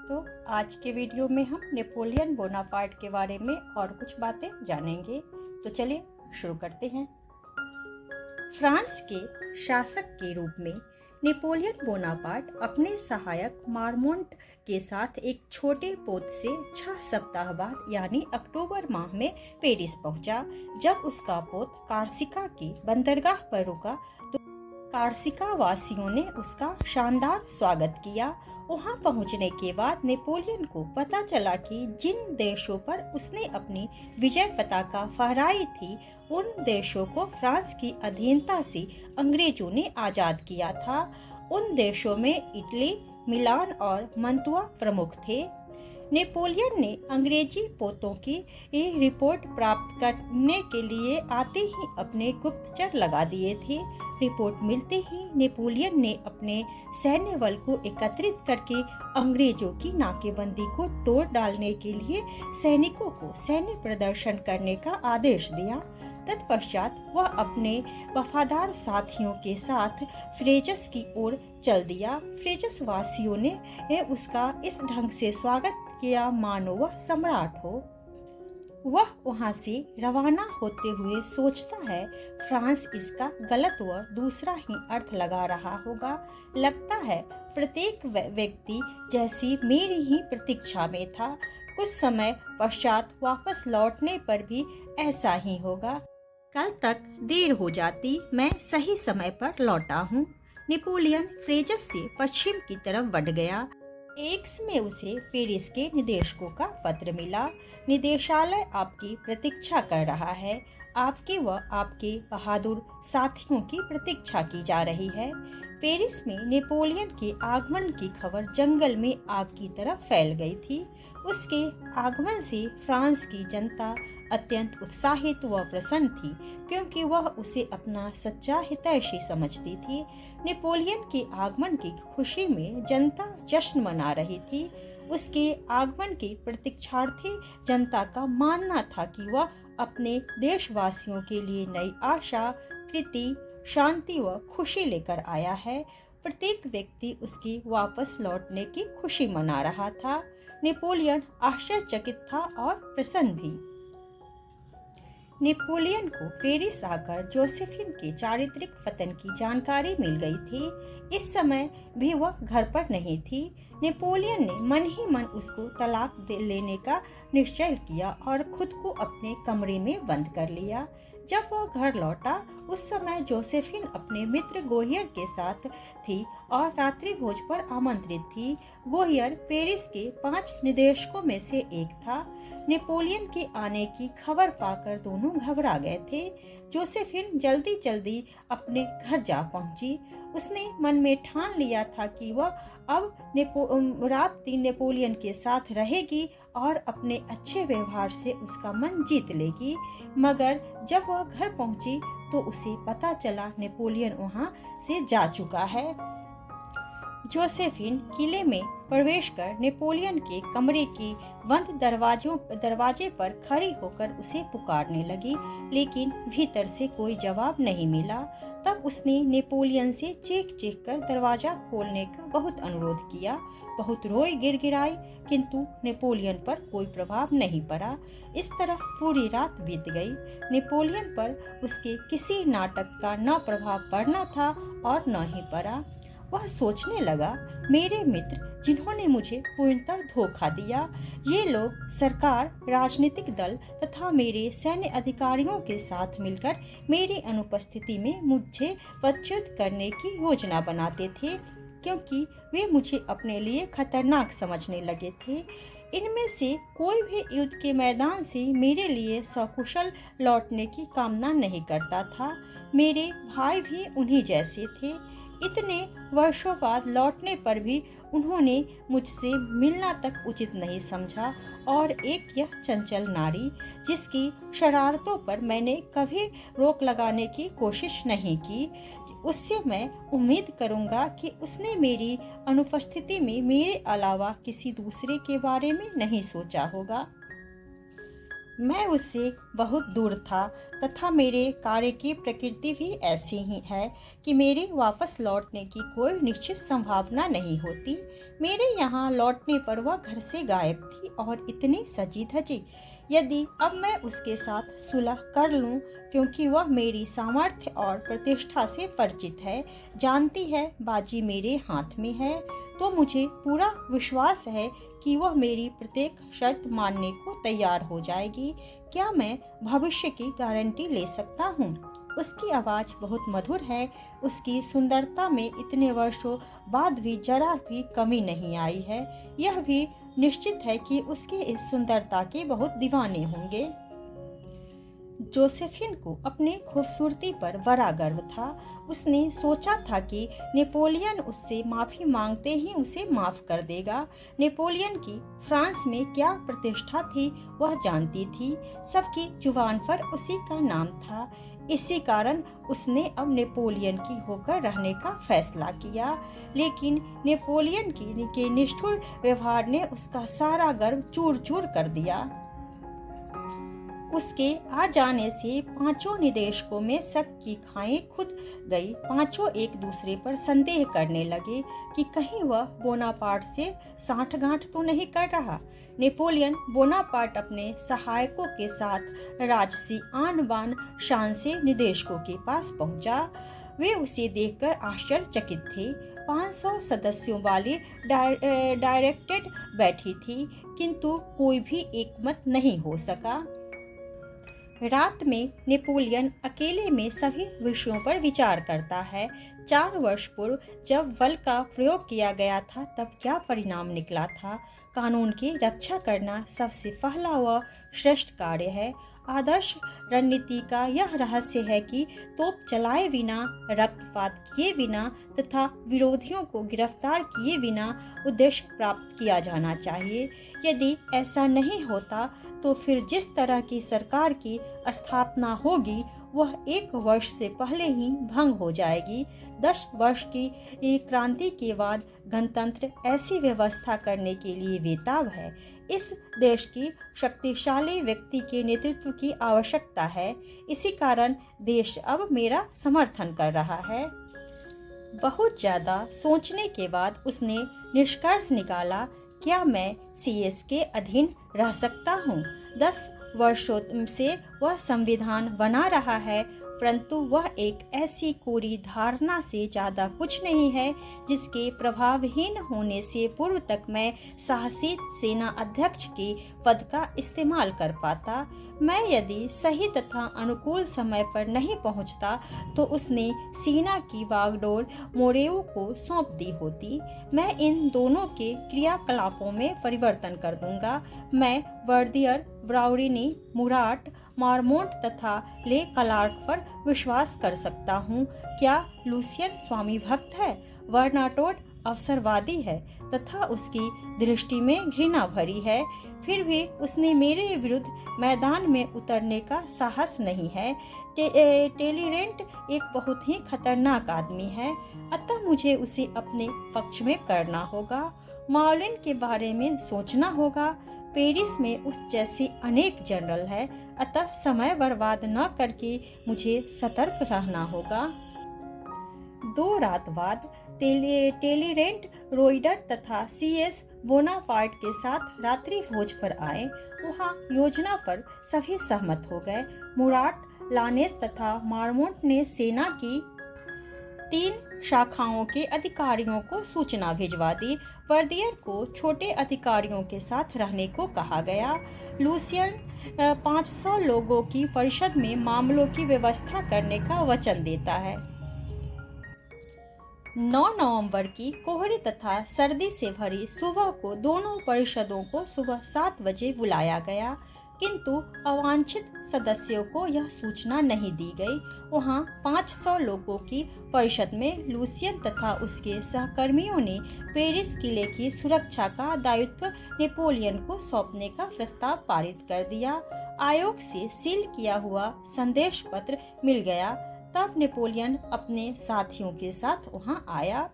तो आज के वीडियो में हम नेपोलियन बोनापार्ट के बारे में और कुछ बातें जानेंगे। तो चलिए शुरू करते हैं। फ्रांस के शासक के रूप में नेपोलियन बोनापार्ट अपने सहायक मार्मोंट के साथ एक छोटे पोत से 6 सप्ताह बाद यानी अक्टूबर माह में पेरिस पहुंचा। जब उसका पोत कार्सिका की बंदरगाह पर रुका तो कार्सिका वासियों ने उसका शानदार स्वागत किया। वहां पहुंचने के बाद नेपोलियन को पता चला कि जिन देशों पर उसने अपनी विजय पताका फहराई थी उन देशों को फ्रांस की अधीनता से अंग्रेजों ने आजाद किया था। उन देशों में इटली, मिलान और मंतुआ प्रमुख थे। नेपोलियन ने अंग्रेजी पोतों की ये रिपोर्ट प्राप्त करने के लिए आते ही अपने गुप्तचर लगा दिए थे। रिपोर्ट मिलते ही नेपोलियन ने अपने सैन्य बल को एकत्रित करके अंग्रेजों की नाकेबंदी को तोड़ डालने के लिए सैनिकों को सैन्य प्रदर्शन करने का आदेश दिया। तत्पश्चात वह अपने वफादार साथियों के साथ फ्रेजस की ओर चल दिया। फ्रेजस वासियों ने उसका इस ढंग से स्वागत किया मानो वह सम्राट हो। वह वहां से रवाना होते हुए सोचता है फ्रांस इसका गलत व दूसरा ही अर्थ लगा रहा होगा। लगता है प्रत्येक व्यक्ति जैसी मेरी ही प्रतीक्षा में था। कुछ समय पश्चात वापस लौटने पर भी ऐसा ही होगा। कल तक देर हो जाती, मैं सही समय पर लौटा हूँ। नेपोलियन फ्रेजस से पश्चिम की तरफ बढ़ गया। एक्स में उसे पेरिस के निदेशकों का पत्र मिला। निदेशालय आपकी प्रतीक्षा कर रहा है। आपके व आपके बहादुर साथियों की प्रतीक्षा की जा रही है। पेरिस में नेपोलियन के आगमन की खबर जंगल में आग की तरह फैल गई थी। उसके आगमन से फ्रांस की जनता अत्यंत उत्साहित व प्रसन्न थी, क्योंकि वह उसे अपना सच्चा हितैषी समझती थी। नेपोलियन के आगमन की खुशी में जनता जश्न मना रही थी। उसके आगमन की प्रतीक्षार्थी जनता का मानना था कि वह अपने देशवासियों के लिए नई आशा, कृति, शांति व खुशी लेकर आया है। प्रत्येक व्यक्ति उसकी वापस लौटने की खुशी मना रहा था। नेपोलियन आश्चर्यचकित था और प्रसन्न भी। नेपोलियन को पेरिस आकर जोसेफिन के चारित्रिक पतन की जानकारी मिल गई थी। इस समय भी वह घर पर नहीं थी। नेपोलियन ने मन ही मन उसको तलाक लेने का निश्चय किया और खुद को अपने कमरे में बंद कर लिया। जब वह घर लौटा उस समय जोसेफिन अपने मित्र गोहियर के साथ थी और रात्रि भोज पर आमंत्रित थी। गोहियर पेरिस के 5 निदेशकों में से एक था। नेपोलियन के आने की खबर पाकर दोनों घबरा गए थे। जोसेफिन जल्दी जल्दी अपने घर जा पहुंची। उसने मन में ठान लिया था कि वह अब रात दिन नेपोलियन के साथ रहेगी और अपने अच्छे व्यवहार से उसका मन जीत लेगी। मगर जब वह घर पहुंची तो उसे पता चला नेपोलियन वहां से जा चुका है। जोसेफिन किले में प्रवेश कर नेपोलियन के कमरे की बंद दरवाजे पर खड़ी होकर उसे पुकारने लगी, लेकिन भीतर से कोई जवाब नहीं मिला। तब उसने नेपोलियन से चीख चीख कर दरवाजा खोलने का बहुत अनुरोध किया। बहुत रोई गिड़गिड़ाई, किंतु नेपोलियन पर कोई प्रभाव नहीं पड़ा। इस तरह पूरी रात बीत गई। नेपोलियन पर उसके किसी नाटक का न प्रभाव पड़ना था और न ही पड़ा। वह सोचने लगा, मेरे मित्र जिन्होंने मुझे पूर्णतः धोखा दिया, ये लोग सरकार, राजनीतिक दल तथा मेरे सैन्य अधिकारियों के साथ मिलकर मेरी अनुपस्थिति में मुझे पदच्युत करने की योजना बनाते थे, क्योंकि वे मुझे अपने लिए खतरनाक समझने लगे थे। इनमें से कोई भी युद्ध के मैदान से मेरे लिए सकुशल लौटने की कामना नहीं करता था। मेरे भाई भी उन्हीं जैसे थे। इतने वर्षों बाद लौटने पर भी उन्होंने मुझसे मिलना तक उचित नहीं समझा। और एक यह चंचल नारी जिसकी शरारतों पर मैंने कभी रोक लगाने की कोशिश नहीं की, उससे मैं उम्मीद करूंगा कि उसने मेरी अनुपस्थिति में मेरे अलावा किसी दूसरे के बारे में नहीं सोचा होगा। मैं उससे बहुत दूर था तथा मेरे कार्य की प्रकृति भी ऐसी ही है कि मेरे वापस लौटने की कोई निश्चित संभावना नहीं होती। मेरे यहाँ लौटने पर वह घर से गायब थी और इतनी सजी धजी। यदि अब मैं उसके साथ सुलह कर लूं, क्योंकि वह मेरी सामर्थ्य और प्रतिष्ठा से परिचित है, जानती है बाजी मेरे हाथ में है, तो मुझे पूरा विश्वास है कि वह मेरी प्रत्येक शर्त मानने को तैयार हो जाएगी। क्या मैं भविष्य की गारंटी ले सकता हूँ? उसकी आवाज़ बहुत मधुर है। उसकी सुंदरता में इतने वर्षों बाद भी जरा भी कमी नहीं आई है। यह भी निश्चित है कि उसके इस सुंदरता के बहुत दीवाने होंगे। जोसेफिन को अपनी खूबसूरती पर बड़ा गर्व था। उसने सोचा था कि नेपोलियन उससे माफी मांगते ही उसे माफ कर देगा। नेपोलियन की फ्रांस में क्या प्रतिष्ठा थी वह जानती थी। सबकी जुबान पर उसी का नाम था। इसी कारण उसने अब नेपोलियन की होकर रहने का फैसला किया। लेकिन नेपोलियन के निष्ठुर व्यवहार ने उसका सारा गर्व चूर चूर कर दिया। उसके आ जाने से पांचों निदेशकों में शक की खाएं खुद गई। पांचों एक दूसरे पर संदेह करने लगे कि कहीं वह बोनापार्ट से साठगांठ तो नहीं कर रहा। नेपोलियन बोनापार्ट अपने सहायकों के साथ राजसी आन बान शान से निदेशकों के पास पहुंचा। वे उसे देखकर आश्चर्यचकित थे। 500 सदस्यों वाली डायरेक्टेड बैठी थी, किंतु कोई भी एकमत नहीं हो सका। रात में नेपोलियन अकेले में सभी विषयों पर विचार करता है। 4 वर्ष पूर्व जब बल का प्रयोग किया गया था तब क्या परिणाम निकला था। कानून की रक्षा करना सबसे पहला व श्रेष्ठ कार्य है। आदर्श रणनीति का यह रहस्य है कि तोप चलाए बिना, रक्तपात किए बिना तथा विरोधियों को गिरफ्तार किए बिना उद्देश्य प्राप्त किया जाना चाहिए। यदि ऐसा नहीं होता तो फिर जिस तरह की सरकार की स्थापना होगी वह 1 वर्ष से पहले ही भंग हो जाएगी। 10 वर्ष की क्रांति के बाद गणतंत्र ऐसी व्यवस्था करने के लिए बेताब है। इस देश की शक्तिशाली व्यक्ति के नेतृत्व की आवश्यकता है। इसी कारण देश अब मेरा समर्थन कर रहा है। बहुत ज्यादा सोचने के बाद उसने निष्कर्ष निकाला, क्या मैं सीएस के अधीन रह सकता हूँ? 10 वर्षों से वह संविधान बना रहा है, परंतु वह एक ऐसी कोरी धारणा से ज्यादा कुछ नहीं है जिसके प्रभावहीन होने से पूर्व तक मैं साहसी सेना अध्यक्ष के पद का इस्तेमाल कर पाता। मैं यदि सही तथा अनुकूल समय पर नहीं पहुंचता तो उसने सेना की बागडोर मोरेओ को सौंप दी होती। मैं इन दोनों के क्रियाकलापों में परिवर्तन कर दूंगा। मैं वर्दियर, ब्राउरिनी, मुराट, मारमोंट तथा ले क्लार्क पर विश्वास कर सकता हूँ। क्या लूसियन स्वामी भक्त है? बर्नाटोट अवसरवादी है तथा उसकी दृष्टि में घृणा भरी है। फिर भी उसने मेरे विरुद्ध मैदान में उतरने का साहस नहीं है। टेलीरेंट एक बहुत ही खतरनाक आदमी है, अतः मुझे उसे अपने पक्ष में करना होगा। माउलिन के बारे में सोचना होगा। पेरिस में उस जैसे अनेक जनरल है, अतः समय बर्बाद न करके मुझे सतर्क रहना होगा। 2 रात बाद टेलीरेंट रोइडर तथा सीएस बोनापार्ट के साथ रात्रि भोज पर आए। वहाँ योजना पर सभी सहमत हो गए। मुराट, लानेस तथा मारमोंट ने सेना की 3 शाखाओं के अधिकारियों को सूचना भिजवा दी। वर्दियर को छोटे अधिकारियों के साथ रहने को कहा गया। लूसियन 500 लोगों की परिषद में मामलों की व्यवस्था करने का वचन देता है। 9 नवंबर की कोहरे तथा सर्दी से भरी सुबह को दोनों परिषदों को सुबह 7 बजे बुलाया गया, किंतु अवांछित सदस्यों को यह सूचना नहीं दी गई। वहां 500 लोगों की परिषद में लूसियन तथा उसके सहकर्मियों ने पेरिस किले की सुरक्षा का दायित्व नेपोलियन को सौंपने का प्रस्ताव पारित कर दिया। आयोग से सील किया हुआ संदेश पत्र मिल गया। तब नेपोलियन अपने साथियों के साथ वहां आया।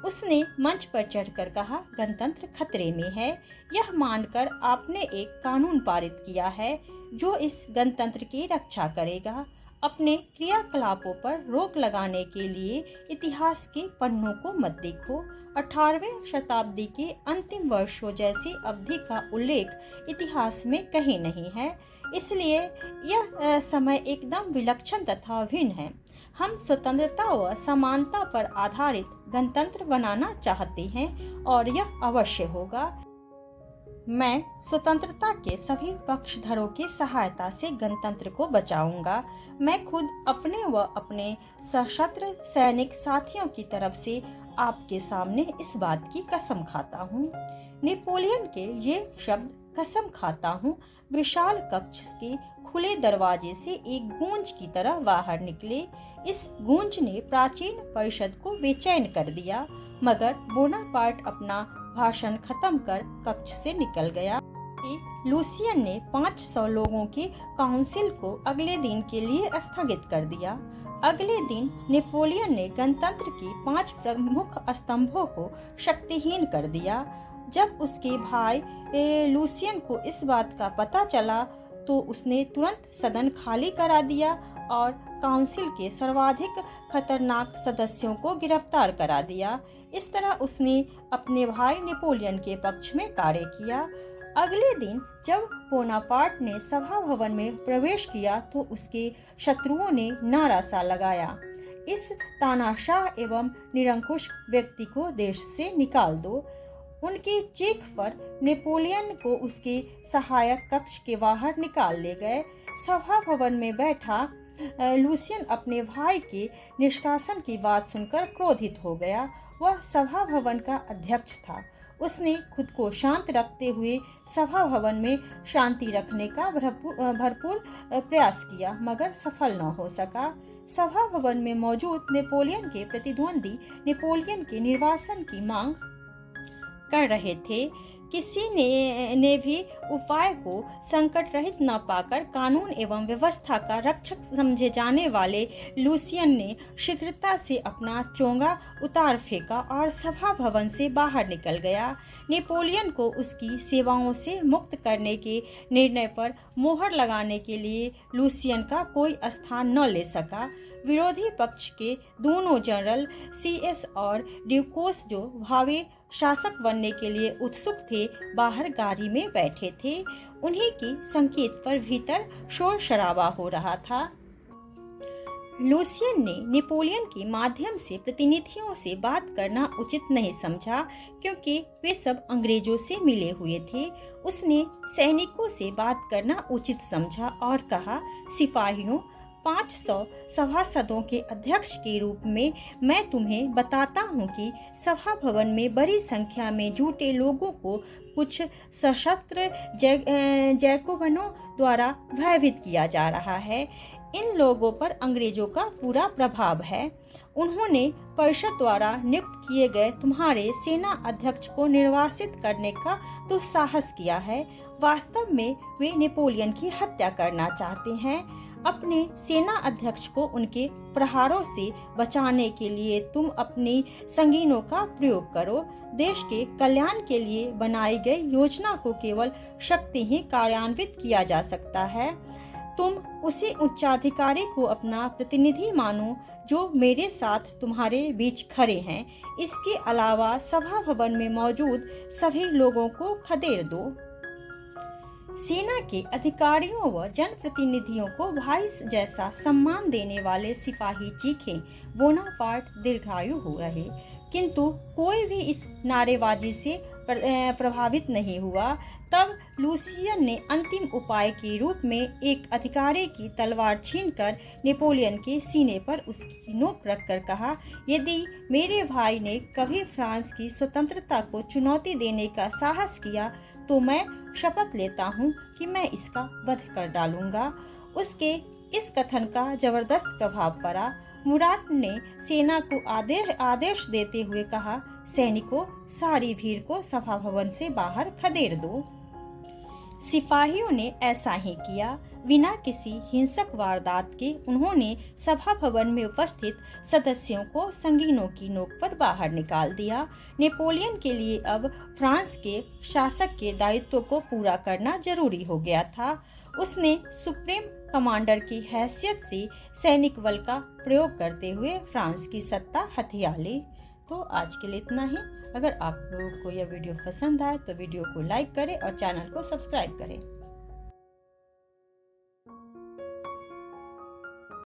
उसने मंच पर चढ़कर कहा, गणतंत्र खतरे में है। यह मानकर आपने एक कानून पारित किया है जो इस गणतंत्र की रक्षा करेगा। अपने क्रियाकलापों पर रोक लगाने के लिए इतिहास के पन्नों को मत देखो। 18वीं शताब्दी के अंतिम वर्षों जैसी अवधि का उल्लेख इतिहास में कहीं नहीं है, इसलिए यह समय एकदम विलक्षण तथा भिन्न है। हम स्वतंत्रता व समानता पर आधारित गणतंत्र बनाना चाहते हैं और यह अवश्य होगा। मैं स्वतंत्रता के सभी पक्षधरों की सहायता से गणतंत्र को बचाऊंगा। मैं खुद अपने व अपने सशस्त्र सैनिक साथियों की तरफ से आपके सामने इस बात की कसम खाता हूँ। नेपोलियन के ये शब्द कसम खाता हूँ विशाल कक्ष के खुले दरवाजे से एक गूंज की तरह बाहर निकले। इस गूंज ने प्राचीन परिषद को बेचैन कर दिया, मगर बोनापार्ट अपना भाषण खत्म कर कक्ष से निकल गया। लुसियन ने 500 लोगों की काउंसिल को अगले दिन के लिए स्थगित कर दिया। अगले दिन नेपोलियन ने गणतंत्र की 5 प्रमुख स्तंभों को शक्तिहीन कर दिया। जब उसके भाई लुसियन को इस बात का पता चला तो उसने तुरंत सदन खाली करा दिया और काउंसिल के सर्वाधिक खतरनाक सदस्यों को गिरफ्तार करा दिया। इस तरह उसने अपने भाई नेपोलियन के पक्ष में कार्य किया। अगले दिन जब बोनापार्ट ने सभा भवन में प्रवेश किया तो उसके शत्रुओं ने नारा सा लगाया, इस तानाशाह एवं निरंकुश व्यक्ति को देश से निकाल दो। उनकी चीख पर नेपोलियन को उसके सहायक कक्ष के बाहर निकाल ले गए। सभा भवन में बैठा लुसियन अपने भाई के निष्कासन की बात सुनकर क्रोधित हो गया। वह सभा भवन का अध्यक्ष था। उसने खुद को शांत रखते हुए सभा भवन में शांति रखने का भरपूर प्रयास किया, मगर सफल न हो सका। सभा भवन में मौजूद नेपोलियन के प्रतिद्वंदी नेपोलियन के निर्वासन की मांग कर रहे थे। किसी ने भी उपाय को संकट रहित न पाकर कानून एवं व्यवस्था का रक्षक समझे जाने वाले लुसियन ने शीघ्रता से अपना चोंगा उतार फेंका और सभा भवन से बाहर निकल गया। नेपोलियन को उसकी सेवाओं से मुक्त करने के निर्णय पर मोहर लगाने के लिए लुसियन का कोई स्थान न ले सका। विरोधी पक्ष के दोनों जनरल CS और ड्यूकोस जो भावी शासक बनने के लिए उत्सुक थे, बाहर गाड़ी में बैठे थे। उन्हीं की संकेत पर भीतर शोर शराबा हो रहा था। लुसियन ने नेपोलियन के माध्यम से प्रतिनिधियों से बात करना उचित नहीं समझा, क्योंकि वे सब अंग्रेजों से मिले हुए थे। उसने सैनिकों से बात करना उचित समझा और कहा, सिपाहियों, 500 सभासदों के अध्यक्ष के रूप में मैं तुम्हें बताता हूं कि सभा भवन में बड़ी संख्या में जुटे लोगों को कुछ सशस्त्र जैकोबनों द्वारा भयभीत किया जा रहा है। इन लोगों पर अंग्रेजों का पूरा प्रभाव है। उन्होंने परिषद द्वारा नियुक्त किए गए तुम्हारे सेना अध्यक्ष को निर्वासित करने का दुस्साहस किया है। वास्तव में वे नेपोलियन की हत्या करना चाहते हैं। अपने सेना अध्यक्ष को उनके प्रहारों से बचाने के लिए तुम अपनी संगीनों का प्रयोग करो। देश के कल्याण के लिए बनाई गई योजना को केवल शक्ति ही कार्यान्वित किया जा सकता है। तुम उसी उच्चाधिकारी को अपना प्रतिनिधि मानो जो मेरे साथ तुम्हारे बीच खड़े हैं। इसके अलावा सभा भवन में मौजूद सभी लोगों को खदेड़ दो। सेना के अधिकारियों व जनप्रतिनिधियों को भाई जैसा सम्मान देने वाले सिपाही चीखे। बोनापार्ट दीर्घायु हो रहे, किंतु कोई भी इस नारेबाजी से प्रभावित नहीं हुआ। तब लुसियन ने अंतिम उपाय के रूप में एक अधिकारी की तलवार छीनकर नेपोलियन के सीने पर उसकी नोक रखकर कहा, यदि मेरे भाई ने कभी फ्रांस की स्वतंत्रता को चुनौती देने का साहस किया तो मैं शपथ लेता हूँ कि मैं इसका वध कर डालूंगा। उसके इस कथन का जबरदस्त प्रभाव पड़ा। मुराट ने सेना को आदेश देते हुए कहा, सैनिकों, सारी भीड़ को सभा भवन से बाहर खदेड़ दो। सिपाहियों ने ऐसा ही किया। बिना किसी हिंसक वारदात के उन्होंने सभा भवन में उपस्थित सदस्यों को संगीनों की नोक पर बाहर निकाल दिया। नेपोलियन के लिए अब फ्रांस के शासक के दायित्व को पूरा करना जरूरी हो गया था। उसने सुप्रीम कमांडर की हैसियत से सैनिक बल का प्रयोग करते हुए फ्रांस की सत्ता हथिया ली। तो आज के लिए इतना ही। अगर आप लोगों को यह वीडियो पसंद आए तो वीडियो को लाइक करें और चैनल को सब्सक्राइब करें।